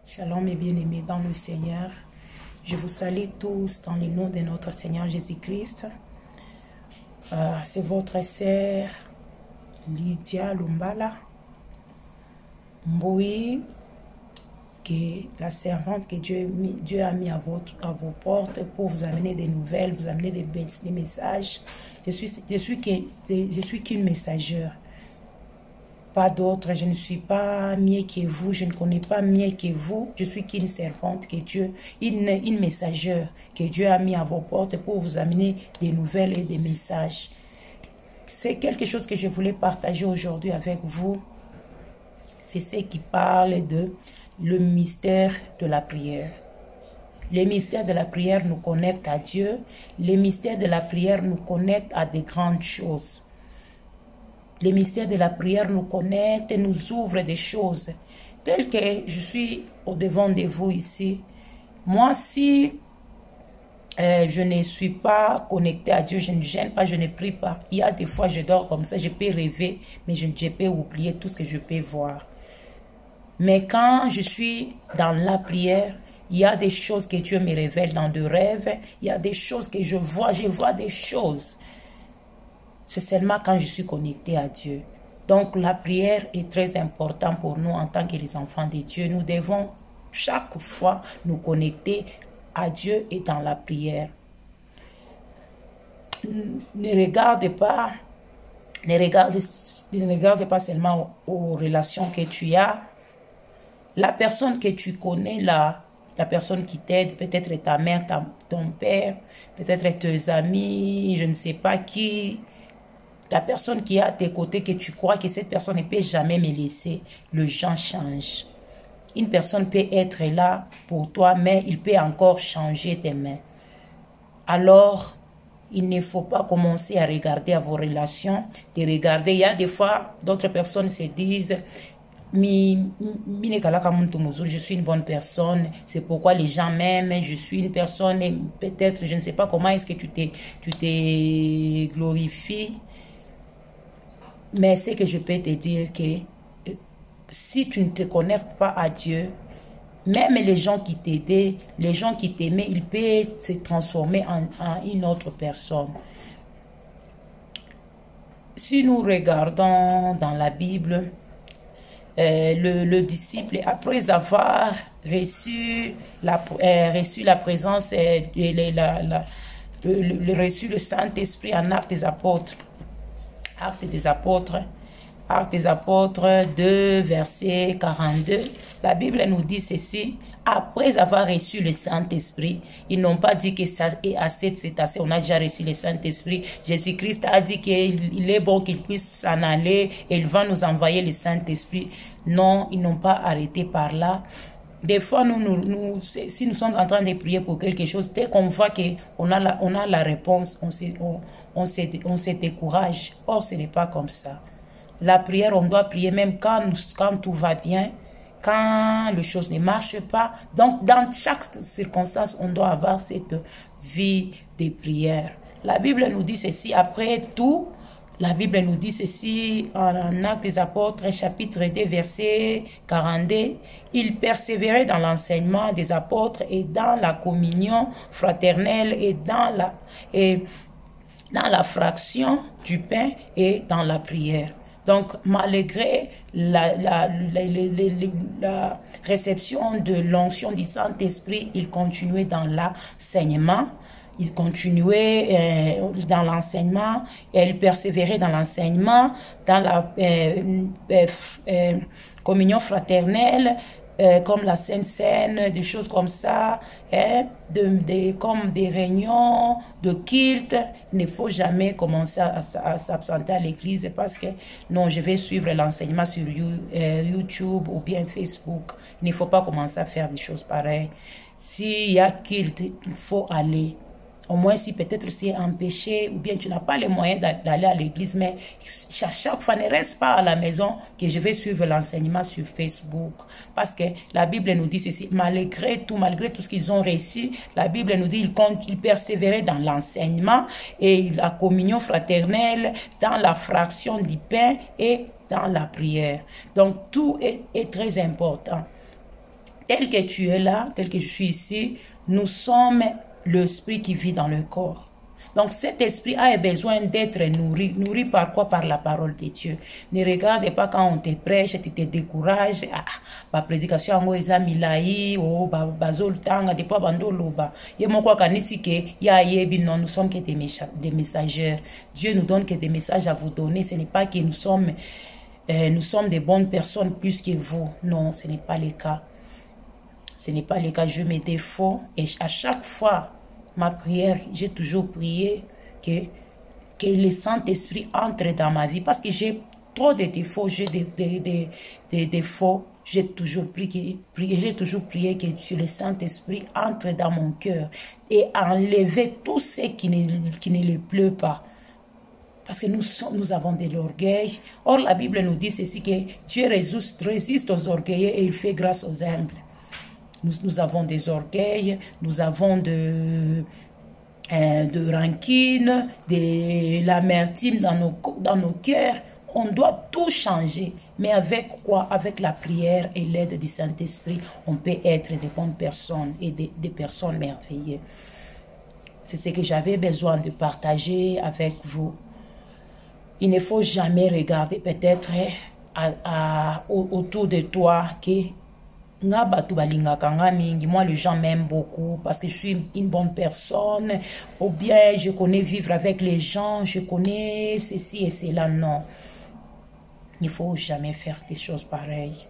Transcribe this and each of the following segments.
Shalom et bien-aimés dans le Seigneur. Je vous salue tous dans le nom de notre Seigneur Jésus-Christ. C'est votre sœur Lydia Lumbala Mboui, la servante que Dieu a mis à vos portes pour vous amener des nouvelles, vous amener des messages. Je suis qu'une messagère. Pas d'autre, je ne suis pas mieux que vous, je ne connais pas mieux que vous, je suis qu'une servante que Dieu, une messagère que Dieu a mis à vos portes pour vous amener des nouvelles et des messages. C'est quelque chose que je voulais partager aujourd'hui avec vous. C'est ce qui parle de le mystère de la prière. Le mystère de la prière nous connecte à Dieu. Le mystère de la prière nous connecte à des grandes choses. Les mystères de la prière nous connectent et nous ouvrent des choses. Tel que je suis au-devant de vous ici, moi, si je ne suis pas connecté à Dieu, je ne gêne pas, je ne prie pas. Il y a des fois, je dors comme ça, je peux rêver, mais je peux oublier tout ce que je peux voir. Mais quand je suis dans la prière, il y a des choses que Dieu me révèle dans des rêves. Il y a des choses que je vois des choses. C'est seulement quand je suis connecté à Dieu. Donc la prière est très importante pour nous en tant que les enfants de Dieu. Nous devons chaque fois nous connecter à Dieu et dans la prière. Ne regardez pas seulement aux relations que tu as. La personne que tu connais là, la personne qui t'aide, peut-être ta mère, ton père, peut-être tes amis, je ne sais pas qui. La personne qui est à tes côtés, que tu crois que cette personne ne peut jamais me laisser, le gens change. Une personne peut être là pour toi, mais il peut encore changer tes mains. Alors, il ne faut pas commencer à regarder à vos relations, de regarder. Il y a des fois, d'autres personnes se disent, je suis une bonne personne, c'est pourquoi les gens m'aiment, je suis une personne, peut-être, je ne sais pas comment est-ce que tu te glorifies. Mais c'est que je peux te dire que si tu ne te connectes pas à Dieu, même les gens qui t'aidaient, les gens qui t'aimaient, ils peuvent se transformer en une autre personne. Si nous regardons dans la Bible, le disciple, après avoir reçu la présence, reçu le Saint-Esprit en Actes des Apôtres, Actes des Apôtres 2, verset 42. La Bible nous dit ceci. Après avoir reçu le Saint-Esprit, ils n'ont pas dit que ça est assez, c'est assez. On a déjà reçu le Saint-Esprit. Jésus-Christ a dit qu'il est bon qu'il puisse s'en aller et il va nous envoyer le Saint-Esprit. Non, ils n'ont pas arrêté par là. Des fois, si nous sommes en train de prier pour quelque chose, dès qu'on voit qu'on a la réponse, on se décourage. Or, ce n'est pas comme ça. La prière, on doit prier même quand tout va bien, quand les choses ne marchent pas. Donc, dans chaque circonstance, on doit avoir cette vie de prière. La Bible nous dit ceci, après tout, la Bible nous dit ceci en Actes des Apôtres, chapitre 2, verset 42. Ils persévéraient dans l'enseignement des apôtres et dans la communion fraternelle et dans la fraction du pain et dans la prière. Donc, malgré la réception de l'onction du Saint-Esprit, ils continuaient dans l'enseignement. Ils continuaient dans l'enseignement et ils persévéraient dans l'enseignement, dans la communion fraternelle, comme la Sainte Seine, des choses comme ça, comme des réunions de culte. Il ne faut jamais commencer à s'absenter à l'église parce que non, je vais suivre l'enseignement sur YouTube ou bien Facebook. Il ne faut pas commencer à faire des choses pareilles. S'il y a culte, il faut aller. Au moins, si peut-être c'est un péché ou bien tu n'as pas les moyens d'aller à l'église, mais chaque fois, ne reste pas à la maison que je vais suivre l'enseignement sur Facebook. Parce que la Bible nous dit ceci, malgré tout ce qu'ils ont reçu, la Bible nous dit qu'ils persévéraient dans l'enseignement et la communion fraternelle, dans la fraction du pain et dans la prière. Donc, tout est très important. tel que tu es là, tel que je suis ici, nous sommes l'esprit qui vit dans le corps. Donc cet esprit a besoin d'être nourri. Nourri par quoi? Par la parole de Dieu. Ne regarde pas quand on te prêche, tu te décourages. Ma prédication en eza milai o bazol tanga de pas bandoloba. Ye moko kanisi ke ya yebi non, nous sommes que des messagers. Dieu nous donne que des messages à vous donner. Ce n'est pas que nous sommes des bonnes personnes plus que vous. Non, ce n'est pas le cas. Ce n'est pas le cas. Je me défaut et à chaque fois ma prière, j'ai toujours prié que le Saint-Esprit entre dans ma vie parce que j'ai trop de défauts, j'ai des défauts. J'ai toujours prié que le Saint-Esprit entre dans mon cœur et enlever tout ce qui ne le plaît pas. Parce que nous avons de l'orgueil. Or, la Bible nous dit ceci, que Dieu résiste aux orgueilleux et il fait grâce aux humbles. Nous avons des orgueils, nous avons de rancune, de l'amertume dans nos cœurs. On doit tout changer. Mais avec quoi? Avec la prière et l'aide du Saint-Esprit, on peut être des bonnes personnes et des personnes merveilleuses. C'est ce que j'avais besoin de partager avec vous. Il ne faut jamais regarder peut-être autour de toi que moi, les gens m'aiment beaucoup parce que je suis une bonne personne. Ou bien, je connais vivre avec les gens, je connais ceci et cela. Non. Il ne faut jamais faire des choses pareilles.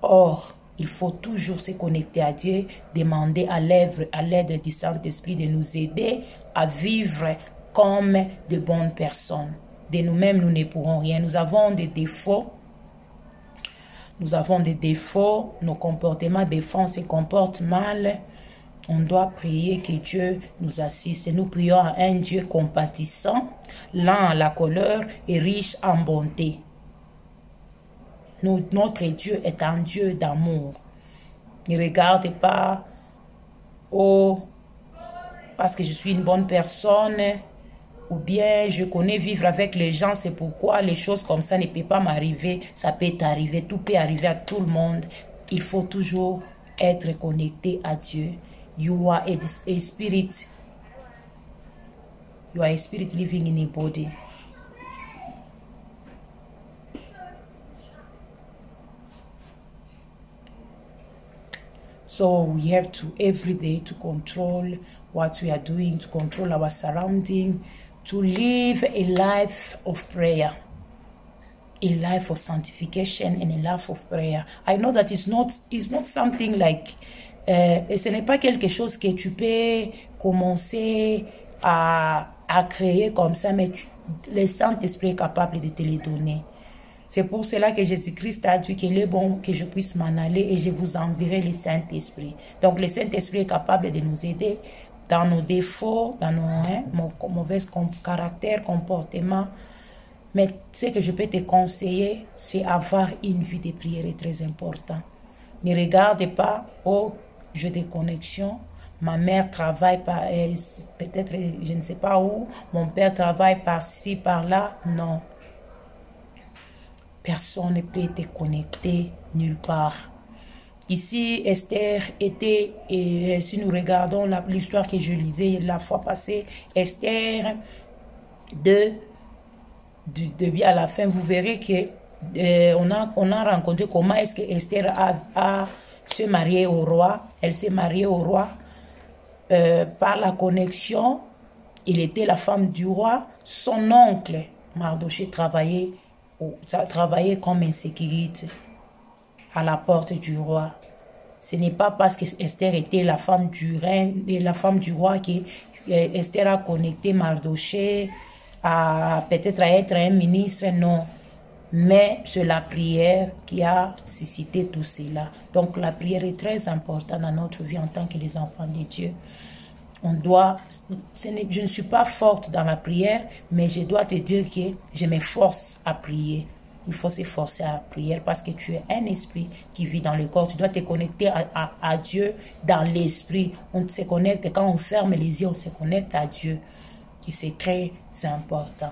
Or, il faut toujours se connecter à Dieu, demander à l'aide du Saint-Esprit de nous aider à vivre comme de bonnes personnes. De nous-mêmes, nous ne pourrons rien. Nous avons des défauts. Nous avons des défauts, nos comportements, des fois on se comporte mal. On doit prier que Dieu nous assiste. Nous prions à un Dieu compatissant, lent à la colère et riche en bonté. Notre Dieu est un Dieu d'amour. Ne regarde pas, oh, parce que je suis une bonne personne, ou bien je connais vivre avec les gens, c'est pourquoi les choses comme ça ne peuvent pas m'arriver. Ça peut t'arriver, tout peut arriver à tout le monde. Il faut toujours être connecté à Dieu. You are a spirit. You are a spirit living in a body. So we have to every day to control what we are doing, to control our surrounding, to live a life of prayer, a life of sanctification and a life of prayer. I know that it's not something like, et ce n'est pas quelque chose que tu peux commencer à créer comme ça, mais le Saint-Esprit est capable de te les donner. C'est pour cela que Jésus-Christ a dit qu'il est bon que je puisse m'en aller et je vous enverrai le Saint-Esprit. Donc le Saint-Esprit est capable de nous aider dans nos défauts, dans nos mauvais caractères, comportements. Mais ce que je peux te conseiller, c'est avoir une vie de prière est très important. Ne regarde pas, oh, j'ai des connexions. Ma mère travaille peut-être, je ne sais pas où. Mon père travaille par-ci, par-là. Non. Personne ne peut te connecter nulle part. Ici, Esther était, et si nous regardons l'histoire que je lisais la fois passée, Esther, de bien à la fin, vous verrez que on a rencontré comment est-ce que Esther a se marié au roi. Elle s'est mariée au roi par la connexion. Il était la femme du roi. Son oncle, Mardoché, travaillait comme insécurité à la porte du roi. Ce n'est pas parce que Esther était la femme du règne et la femme du roi que Esther a connecté Mardoché à peut-être à être un ministre, non. Mais c'est la prière qui a suscité tout cela. Donc la prière est très importante dans notre vie en tant que les enfants de Dieu. Je ne suis pas forte dans la prière, mais je dois te dire que je m'efforce à prier. Il faut s'efforcer à prier parce que tu es un esprit qui vit dans le corps. Tu dois te connecter à Dieu dans l'esprit. On se connecte, quand on ferme les yeux, on se connecte à Dieu. Et c'est très important.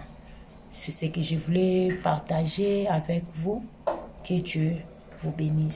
C'est ce que je voulais partager avec vous. Que Dieu vous bénisse.